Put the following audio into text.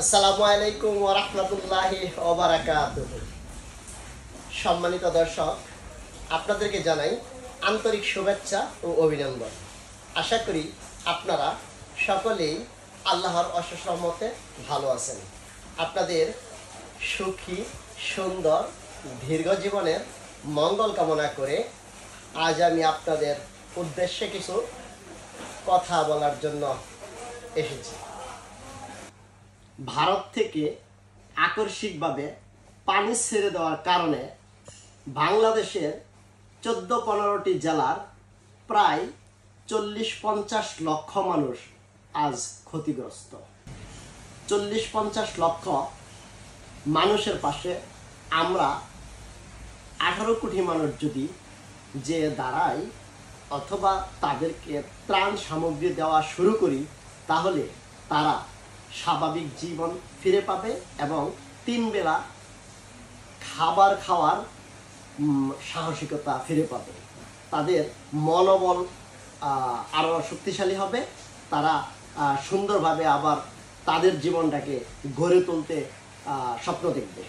আসসালামু আলাইকুম ওয়া রাহমাতুল্লাহি ওয়া বারাকাতুহু। সম্মানিত দর্শক, আপনাদেরকে জানাই আন্তরিক শুভেচ্ছা ও অভিনন্দন। আশা করি আপনারা সকলেই আল্লাহর অশেষ রহমতে ভালো আছেন। আপনাদের সুখী, সুন্দর, দীর্ঘ জীবনের মঙ্গল কামনা করে আজ আমি আপনাদের উদ্দেশ্যে কিছু কথা বলার জন্য এসেছি। ভারত থেকে আকস্মিকভাবে পানি ছেড়ে দেওয়ার কারণে বাংলাদেশের 14-15টি জেলার প্রায় 40-50 লক্ষ মানুষ আজ ক্ষতিগ্রস্ত। 40-50 লক্ষ মানুষের পাশে আমরা 18 কোটি মানুষ যদি যে দাঁড়াই অথবা তাদেরকে ত্রাণ সামগ্রী দেওয়া শুরু করি, তাহলে তারা স্বাভাবিক জীবন ফিরে পাবে এবং 3 বেলা খাবার খাওয়ার সাহসিকতা ফিরে পাবে। তাদের মনোবল আরও শক্তিশালী হবে। তারা সুন্দরভাবে আবার তাদের জীবনটাকে গড়ে তুলতে স্বপ্ন দেখবে।